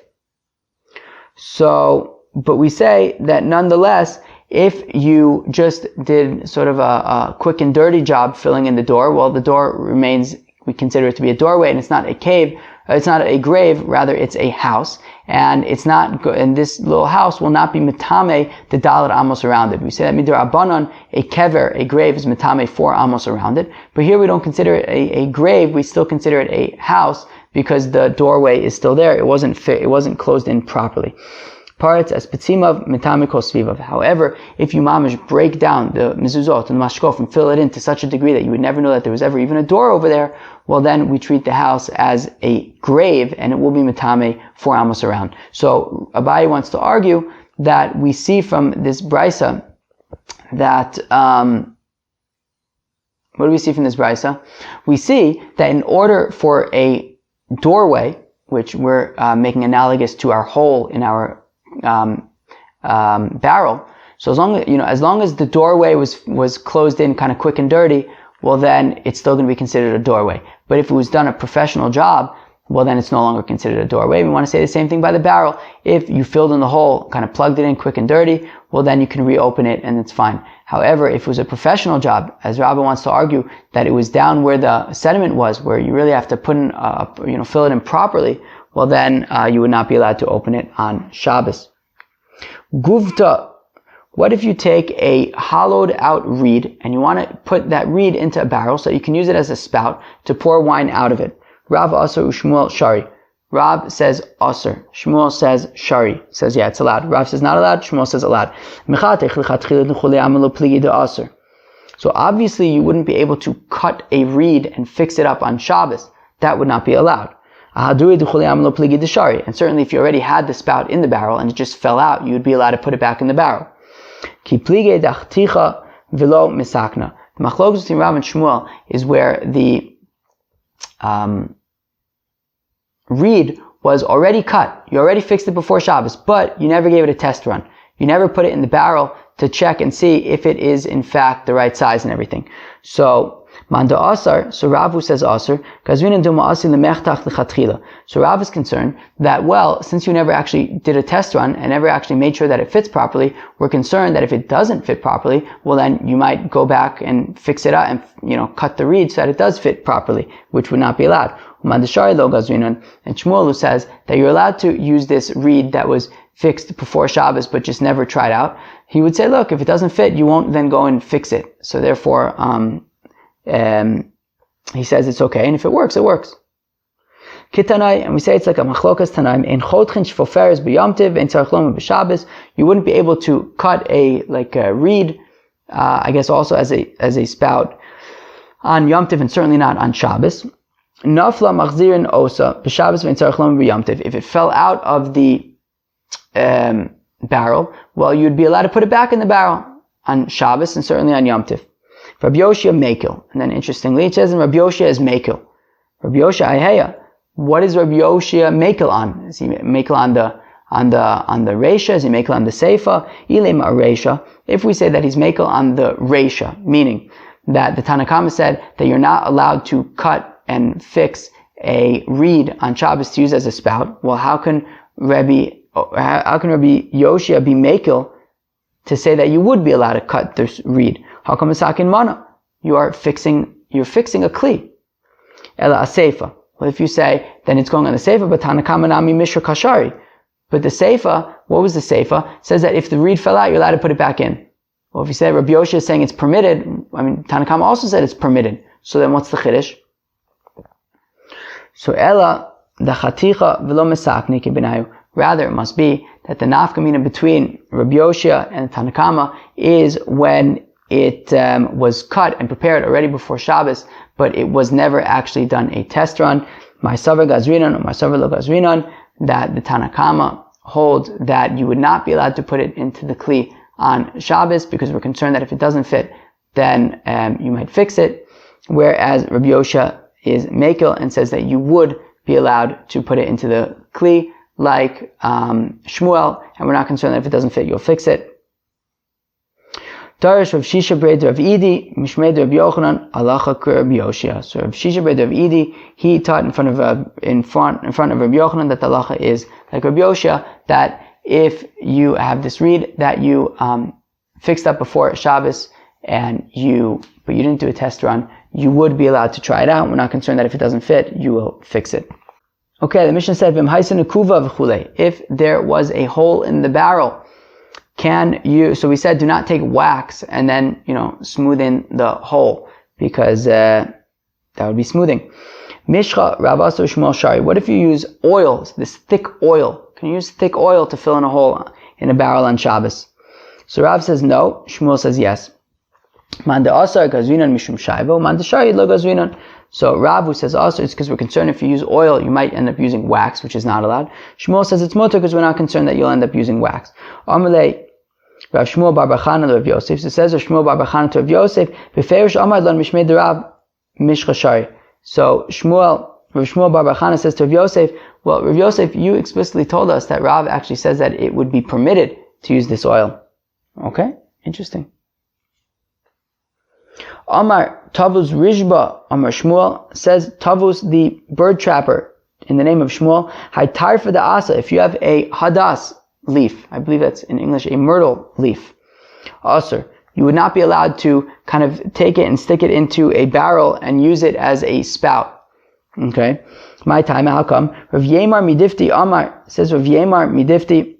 So, but we say that nonetheless, if you just did sort of a quick and dirty job filling in the door, well, the door remains, we consider it to be a doorway, and it's not a cave, it's not a grave, rather it's a house, and it's not, and this little house will not be metame the dalet amos around it. We say that midrabanan, a kever, a grave, is metame 4 amos around it, but here we don't consider it a grave, we still consider it a house, because the doorway is still there. It wasn't closed in properly. Parts as petzimav metamiko svivav. However, if you mamish break down the mezuzot and the mashkof and fill it in to such a degree that you would never know that there was ever even a door over there, well then we treat the house as a grave and it will be metame 4 amos around. So Abaye wants to argue that we see from this brisa that what do we see from this brisa? We see that in order for a doorway, which we're making analogous to our hole in our barrel, so as long as the doorway was closed in kind of quick and dirty, well then it's still going to be considered a doorway. But if it was done a professional job, well then it's no longer considered a doorway. We want to say the same thing by the barrel. If you filled in the hole, kind of plugged it in quick and dirty, well then you can reopen it and it's fine. However, if it was a professional job, as Rabbi wants to argue, that it was down where the sediment was, where you really have to put in, fill it in properly, well then you would not be allowed to open it on Shabbos. Guvta. What if you take a hollowed out reed and you want to put that reed into a barrel so you can use it as a spout to pour wine out of it? Rav Asr Ushmuel Shari. Rav says Asr. Shmuel says Shari. Says yeah, it's allowed. Rav says not allowed. Shmuel says allowed. So obviously you wouldn't be able to cut a reed and fix it up on Shabbos. That would not be allowed. And certainly if you already had the spout in the barrel and it just fell out, you would be allowed to put it back in the barrel. The machlokes between Rav and Shmuel is where the reed was already cut. You already fixed it before Shabbos, but you never gave it a test run. You never put it in the barrel to check and see if it is in fact the right size and everything. So Manda Asar, so Rav who says Asar, so Rav is concerned that, well, since you never actually did a test run and never actually made sure that it fits properly, we're concerned that if it doesn't fit properly, well then you might go back and fix it out and, cut the reed so that it does fit properly, which would not be allowed. And Shmuel who says that you're allowed to use this reed that was fixed before Shabbos but just never tried out, he would say, look, if it doesn't fit, you won't then go and fix it. So therefore, he says it's okay, and if it works, it works. Kitanai, and we say it's like a machlokas tanaim. In chotchin shfoferes b'yomtiv, in tzarchlom b'Shabbos. You wouldn't be able to cut a reed, I guess also as a spout on Yom Tiv, and certainly not on Shabbos. Nafla machzirin osa b'Shabbos v'in tzarchlom b'Yom Tiv. If it fell out of the barrel, well, you'd be allowed to put it back in the barrel on Shabbos and certainly on Yom Tiv. Rabbi Yoshia Mekel, and then interestingly it says in Rabbi Yoshia is Mekel. Rabbi Yoshia Aheya. What is Rabbi Yoshia Mekel on? Is he Mekel on the Reisha? Is he Mekel on the Seifa? Ilim a Reisha. If we say that he's Mekel on the Reisha, meaning that the Tanakama said that you're not allowed to cut and fix a reed on Shabbos to use as a spout. Well, how can Rabbi Yoshia be Mekel to say that you would be allowed to cut this reed? How come Masakin Mana? You're fixing a Kli. Ela Aseifa. Well, if you say, then it's going on the Seifa, but Tanakama Nami Mishra Kashari. But the Seifa, what was the Seifa? It says that if the reed fell out, you're allowed to put it back in. Well, if you say Rabbi Yoshia is saying it's permitted, Tanakama also said it's permitted. So then what's the Chiddush? So Ela, the Chaticha v'lo Mesakni kibinayu. Rather, it must be that the nafkamina between Rabbi Yoshia and Tanakama is when it was cut and prepared already before Shabbos, but it was never actually done a test run. My Savar Gazrinan or my Savar Lo Gazrinan, that the Tanakama holds that you would not be allowed to put it into the Kli on Shabbos because we're concerned that if it doesn't fit, then you might fix it. Whereas Rabbi Yoshia is Mekel and says that you would be allowed to put it into the Kli like Shmuel, and we're not concerned that if it doesn't fit, you'll fix it. Darish Rav Shisha Breid Rav Idi, Mishmeid Rav Yochanan, Alacha Rav Yoshia. So Rav Shisha Breid Rav Idi, he taught in front of Rav Yochanan that the Alacha is like Rav Yoshia, that if you have this reed that you fixed up before Shabbos but you didn't do a test run, you would be allowed to try it out. We're not concerned that if it doesn't fit, you will fix it. Okay, the Mishnah said, if there was a hole in the barrel, so we said do not take wax and then, smooth in the hole, because that would be smoothing. Mishcha Ravaso Shmuel Shari. What if you use oil, this thick oil? Can you use thick oil to fill in a hole in a barrel on Shabbos? So Rav says no, Shmuel says yes. Manda asar gazrinan mishum shaivo, manda shari lo gazrinan. So Rav, who says also, it's because we're concerned if you use oil, you might end up using wax, which is not allowed. Shmuel says it's mutter because we're not concerned that you'll end up using wax. Amalei Rav Shmuel bar Bachana to Rav Yosef. So it says Rav Shmuel bar Bachana to Rav Yosef, beferish amar lon mishmei derav mishcha shari. So Rav Shmuel bar Bachana says to Rav Yosef, well, Rav Yosef, you explicitly told us that Rav actually says that it would be permitted to use this oil. Okay, interesting. Amar Tavuz Rishba, Amar Shmuel says Tavuz the bird trapper in the name of Shmuel. Haitar for the asa. If you have a hadas leaf, I believe that's in English a myrtle leaf, asr, you would not be allowed to kind of take it and stick it into a barrel and use it as a spout. Okay, my time. How come? Rav Yemar Midifti Amar says Rav Yemar Midifti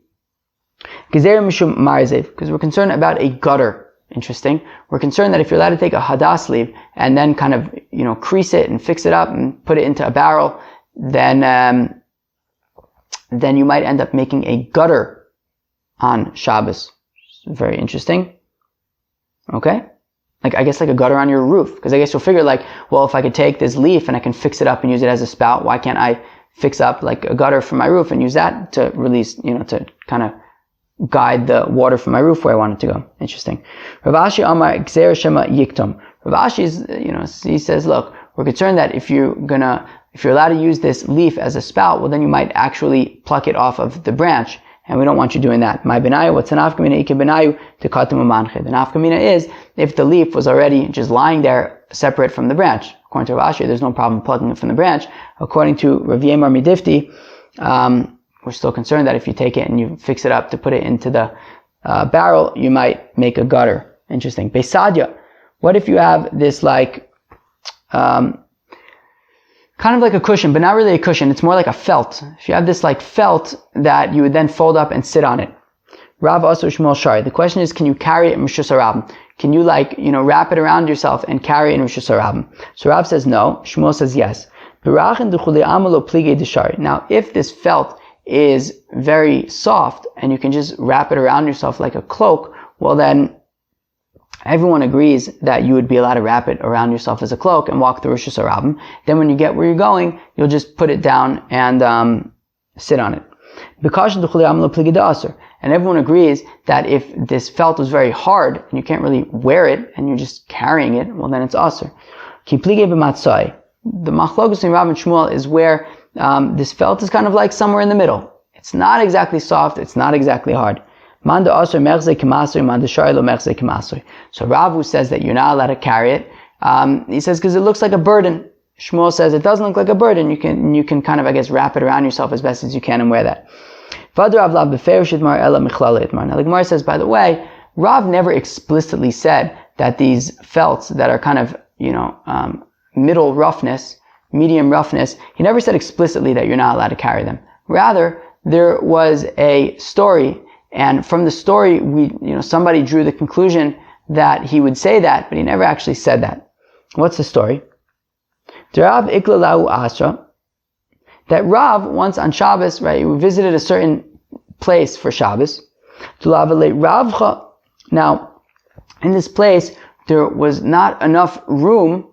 Gezer Mishum Marzev, because we're concerned about a gutter. Interesting. We're concerned that if you're allowed to take a hadas leaf and then kind of, crease it and fix it up and put it into a barrel, then you might end up making a gutter on Shabbos. Very interesting. Okay? I guess like a gutter on your roof. Because I guess you'll figure well, if I could take this leaf and I can fix it up and use it as a spout, why can't I fix up like a gutter for my roof and use that to release, to kind of guide the water from my roof where I want it to go. Interesting. Rav Ashi Amar Gzer Shema Yiktom. Rav Ashi, he says, look, we're concerned that if you're allowed to use this leaf as a spout, well, then you might actually pluck it off of the branch, and we don't want you doing that. My benayu, what's an nafkamina? Ike benayu to katim umanche. The nafkamina is if the leaf was already just lying there separate from the branch. According to Rav Ashi, there's no problem plucking it from the branch. According to Rav Yemar Midifti, we're still concerned that if you take it and you fix it up to put it into the barrel, you might make a gutter. Interesting. Besadya. What if you have this kind of like a cushion, but not really a cushion. It's more like a felt. If you have this felt that you would then fold up and sit on it. Rav Asur Shmuel Shari. The question is, can you carry it in Mishus Harabim? can you wrap it around yourself and carry it in Rosh Hashanah? So Rav says no. Shmuel says yes. Now, if this felt is very soft and you can just wrap it around yourself like a cloak, well then everyone agrees that you would be allowed to wrap it around yourself as a cloak and walk through Rosh Hashanah. Then when you get where you're going, you'll just put it down and sit on it. And everyone agrees that if this felt was very hard and you can't really wear it and you're just carrying it, well then it's aser. The machlokes between Rav and Shmuel is where this felt is kind of like somewhere in the middle. It's not exactly soft, it's not exactly hard. So Rav, who says that you're not allowed to carry it, he says because it looks like a burden. Shmuel says it doesn't look like a burden. You can kind of, I guess, wrap it around yourself as best as you can and wear that. Now the Gemara says, by the way, Rav never explicitly said that these felts that are kind of, middle roughness, medium roughness, he never said explicitly that you're not allowed to carry them. Rather, there was a story, and from the story, somebody drew the conclusion that he would say that, but he never actually said that. What's the story? That Rav, once on Shabbos, right, he visited a certain place for Shabbos. Now, in this place, there was not enough room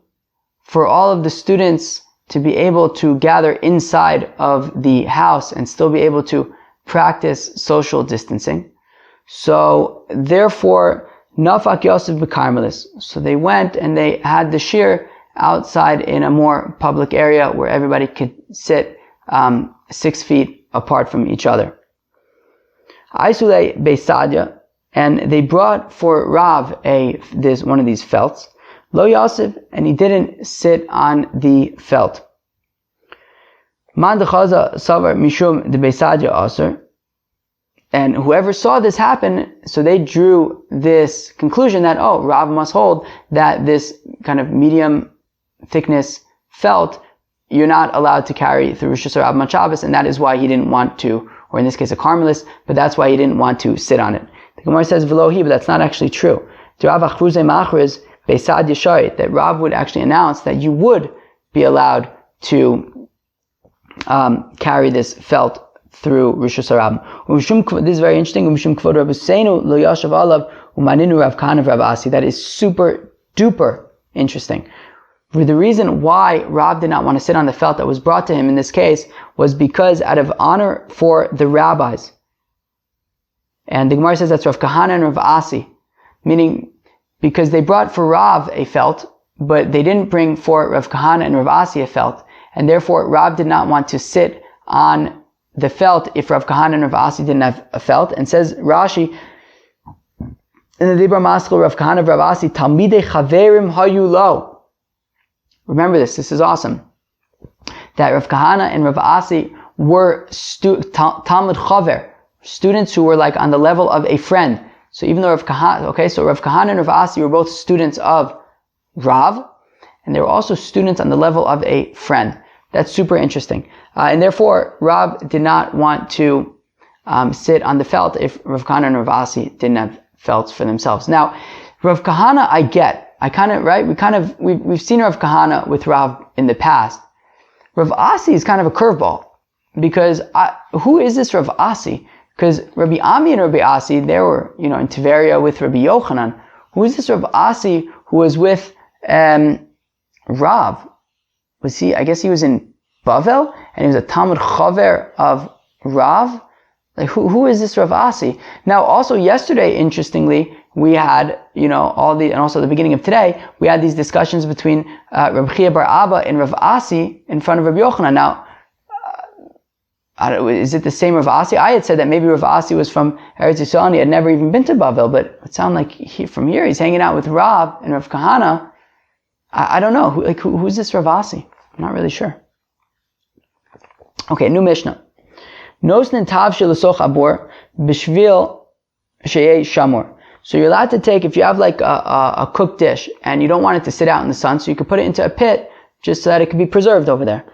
for all of the students to be able to gather inside of the house and still be able to practice social distancing. So, therefore, Nafak Yosef b'Karmelis. So they went and they had the shir outside in a more public area where everybody could sit 6 feet apart from each other. Aisule Beisadya, and they brought for Rav one of these felts. Lo Yosef, and he didn't sit on the felt. Man dechaza savar mishum de Beisadya aser. And whoever saw this happen, so they drew this conclusion that, Rav must hold that this kind of medium thickness felt you're not allowed to carry through Rosh Hashanah on Shabbos, and that is why he didn't want to, or in this case a Carmelist, but that's why he didn't want to sit on it. The Gemara says Velohi, but that's not actually true. That Rav would actually announce that you would be allowed to carry this felt through Rosh Hashanah. This is very interesting. That is super duper interesting. The reason why Rav did not want to sit on the felt that was brought to him in this case was because out of honor for the rabbis. And the Gemara says that's Rav Kahana and Rav Asi, meaning because they brought for Rav a felt, but they didn't bring for Rav Kahana and Rav Asi a felt, and therefore Rav did not want to sit on the felt if Rav Kahana and Rav Asi didn't have a felt. And says Rashi in the Dibra Maskil, Rav Kahana and Rav Asi Talmidei Chaverim Hayu Lo. Remember this is awesome. That Rav Kahana and Rav Asi were Talmud Chaver, students who were like on the level of a friend. So even though Rav Kahana and Rav Asi were both students of Rav, and they were also students on the level of a friend. That's super interesting. And therefore, Rav did not want to sit on the felt if Rav Kahana and Rav Asi didn't have felts for themselves. Now, Rav Kahana, we've seen Rav Kahana with Rav in the past. Rav Asi is kind of a curveball, because who is this Rav Asi? Because Rabbi Ami and Rabbi Asi, they were, in Tiberia with Rabbi Yochanan. Who is this Rav Asi who was with Rav? I guess he was in Bavel, and he was a Talmud Chaver of Rav. Like, who is this Rav Asi? Now, also yesterday, interestingly, we had, and also at the beginning of today, we had these discussions between Rav Chia bar Abba and Rav Asi in front of Rabbi Yochanan. Now, is it the same Rav Asi? I had said that maybe Rav Asi was from Eretz Yisrael and he had never even been to Bavel, but it sounded like from here he's hanging out with Rav and Rav Kahana. I don't know. Who's this Rav Asi? I'm not really sure. Okay, new Mishnah. Nosnin tav shelasoch abor b'shvil sheyei shamor. So you're allowed to take, if you have like a cooked dish and you don't want it to sit out in the sun, so you could put it into a pit just so that it could be preserved over there.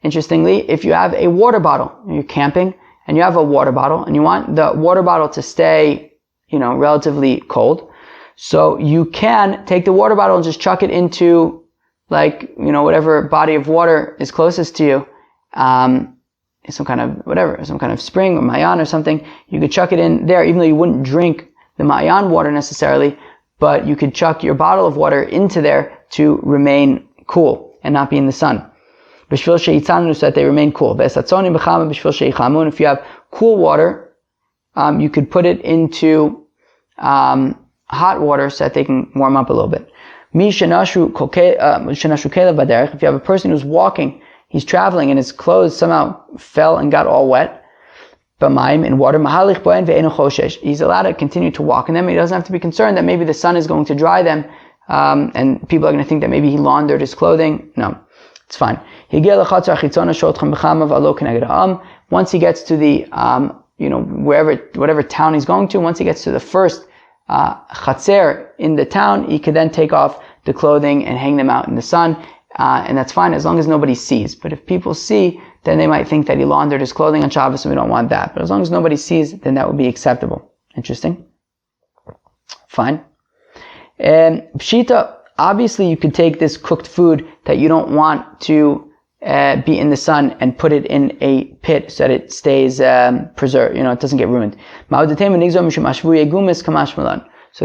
Interestingly, if you have a water bottle, you're camping and you have a water bottle and you want the water bottle to stay relatively cold. So you can take the water bottle and just chuck it into whatever body of water is closest to you, some kind of spring or mayan or something. You could chuck it in there, even though you wouldn't drink the mayan water necessarily, but you could chuck your bottle of water into there to remain cool and not be in the sun. B'shvil sheyitzanu, so that they remain cool. V'esatzonim b'chama b'shvil sheyichamun. If you have cool water, you could put it into hot water so that they can warm up a little bit. If you have a person who's walking, he's traveling, and his clothes somehow fell and got all wet, in water, he's allowed to continue to walk in them. He doesn't have to be concerned that maybe the sun is going to dry them, and people are going to think that maybe he laundered his clothing. No, it's fine. Once he gets to the whatever town he's going to, once he gets to the first chatzer in the town, he could then take off the clothing and hang them out in the sun, and that's fine as long as nobody sees. But if people see, then they might think that he laundered his clothing on Shabbos, and we don't want that. But as long as nobody sees, then that would be acceptable. Interesting. Fine. And pshita, obviously you could take this cooked food that you don't want to be in the sun and put it in a pit so that it stays preserved, it doesn't get ruined. So the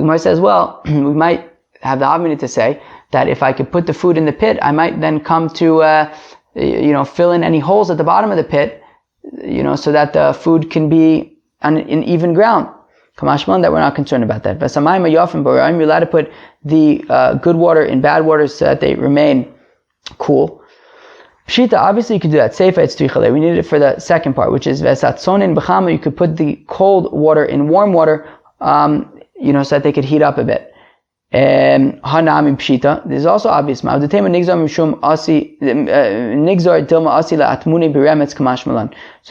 Gemara says, well, we might have the opportunity to say that if I could put the food in the pit, I might then come to fill in any holes at the bottom of the pit, so that the food can be in even ground. Kamashman, that we're not concerned about that. But you're allowed to put the good water in bad water so that they remain cool. Pshita, obviously you could do that. Seifa, it's tuichale. We need it for the second part, which is vesatzonin b'chama. You could put the cold water in warm water, so that they could heat up a bit. Hanami pshita. This is also obvious. So the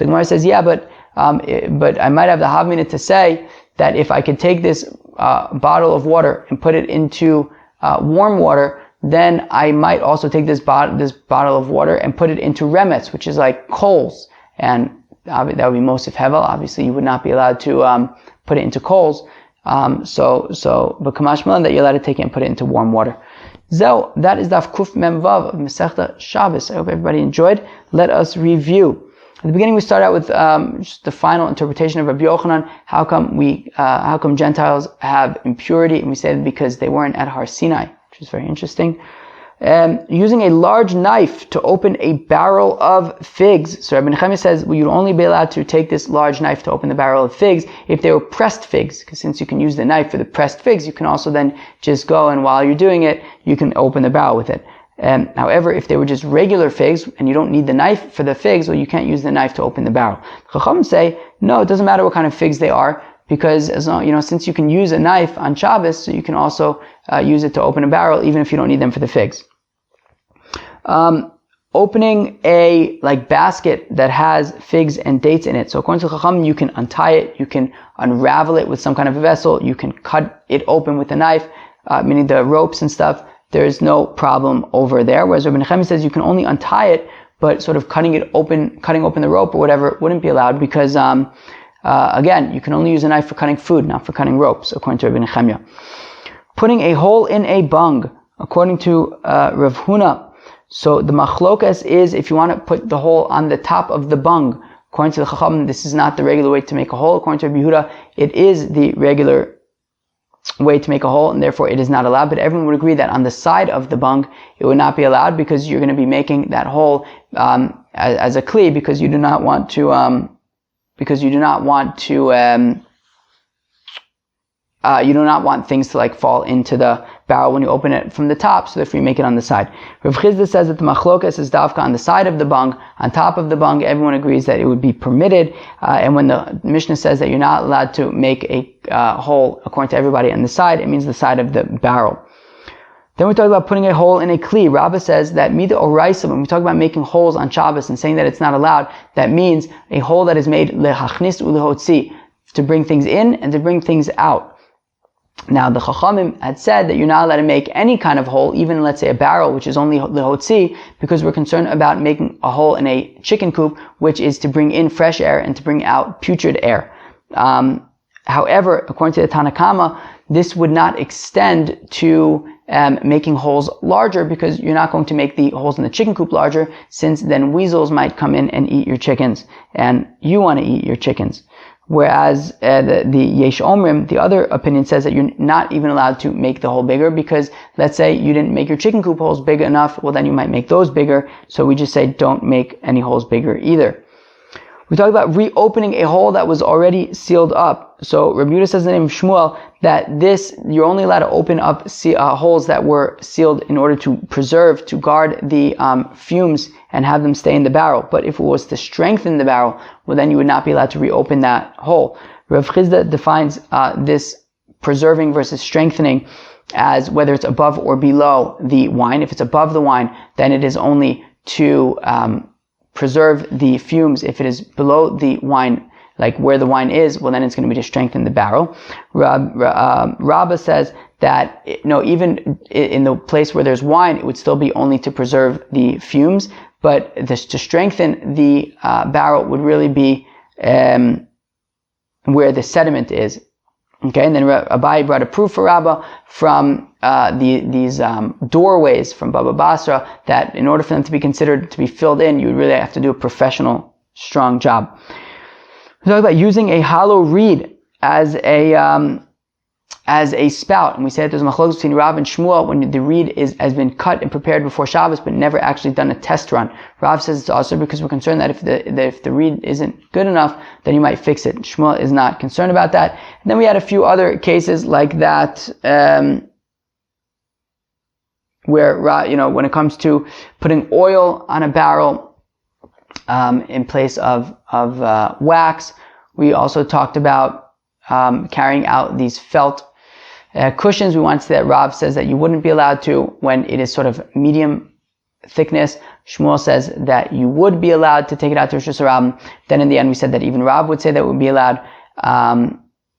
Gemara says, yeah, but I might have the havmina to say that if I could take this bottle of water and put it into warm water, then I might also take this bottle of water and put it into remetz, which is like coals, and that would be mosif hevel. Obviously, you would not be allowed to put it into coals. But kamash malan, that you're allowed to take it and put it into warm water. That is daf kuf mem vav of Masechta Shabbos. I hope everybody enjoyed. Let us review. At the beginning, we start out with just the final interpretation of Rabbi Yochanan. How come Gentiles have impurity? And we said because they weren't at Har Sinai, which is very interesting. Using a large knife to open a barrel of figs. So Rabbi Nechemia says, well, you'd only be allowed to take this large knife to open the barrel of figs if they were pressed figs. Because since you can use the knife for the pressed figs, you can also then just go, and while you're doing it, you can open the barrel with it. However, if they were just regular figs and you don't need the knife for the figs, well, you can't use the knife to open the barrel. Chachamim say, no, it doesn't matter what kind of figs they are, because as long, since you can use a knife on Shabbos, so you can also use it to open a barrel, even if you don't need them for the figs. Opening a basket that has figs and dates in it. So according to Chachamim, you can untie it, you can unravel it with some kind of a vessel, you can cut it open with a knife, meaning the ropes and stuff. There is no problem over there. Whereas Rabbi Nechemia says you can only untie it, but sort of cutting open the rope or whatever wouldn't be allowed, because again, you can only use a knife for cutting food, not for cutting ropes, according to Rabbi Nechemia. Putting a hole in a bung, according to Rav Huna. So the machlokas is if you want to put the hole on the top of the bung. According to the Chacham, this is not the regular way to make a hole. According to Rabbi Yehuda, it is the regular way to make a hole, and therefore it is not allowed. But everyone would agree that on the side of the bung, it would not be allowed, because you're going to be making that hole as a kli, because you do not want to you do not want things to fall into the barrel when you open it from the top, so therefore you make it on the side. Rav Chizda says that the machlokas is davka on the side of the bung. On top of the bung, everyone agrees that it would be permitted, and when the Mishnah says that you're not allowed to make a hole according to everybody on the side, it means the side of the barrel. Then we talk about putting a hole in a kli. Rabbah says that mida oraisa, when we talk about making holes on Shabbos and saying that it's not allowed, that means a hole that is made lehachnis ulehotzi, to bring things in and to bring things out. Now, the Chachamim had said that you're not allowed to make any kind of hole, even let's say a barrel, which is only lehotzi, because we're concerned about making a hole in a chicken coop, which is to bring in fresh air and to bring out putrid air. However, according to the Tanakama, this would not extend to making holes larger, because you're not going to make the holes in the chicken coop larger, since then weasels might come in and eat your chickens, and you want to eat your chickens. Whereas the Yesh Omrim, the other opinion, says that you're not even allowed to make the hole bigger, because let's say you didn't make your chicken coop holes big enough, well then you might make those bigger. So we just say don't make any holes bigger either. We talk about reopening a hole that was already sealed up. So Rabbi Yehuda says in the name of Shmuel that this, you're only allowed to open up holes that were sealed in order to preserve, to guard the fumes and have them stay in the barrel. But if it was to strengthen the barrel, well then you would not be allowed to reopen that hole. Rav Chizda defines this preserving versus strengthening as whether it's above or below the wine. If it's above the wine, then it is only to preserve the fumes. If it is below the wine, like where the wine is, well then it's going to be to strengthen the barrel. Rabbah says that even in the place where there's wine, it would still be only to preserve the fumes, but to strengthen the barrel would really be where the sediment is. Okay, and then Abai brought a proof for Rabbah from these doorways from Baba Basra, that in order for them to be considered to be filled in, you would really have to do a professional, strong job. We talk about using a hollow reed as a spout, and we said there's a machlokes between Rav and Shmuel when the reed has been cut and prepared before Shabbos, but never actually done a test run. Rav says it's also because we're concerned that if the reed isn't good enough, then you might fix it. Shmuel is not concerned about that. And then we had a few other cases like that, where when it comes to putting oil on a barrel in place of wax. We also talked about carrying out these felt cushions. We want to say that Rav says that you wouldn't be allowed to when it is sort of medium thickness. Shmuel says that you would be allowed to take it out to Rosh Hashanah. Then in the end we said that even Rav would say that it would be allowed.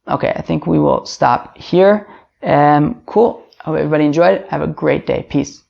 Okay, I think we will stop here. Cool. I hope everybody enjoyed it. Have a great day. Peace.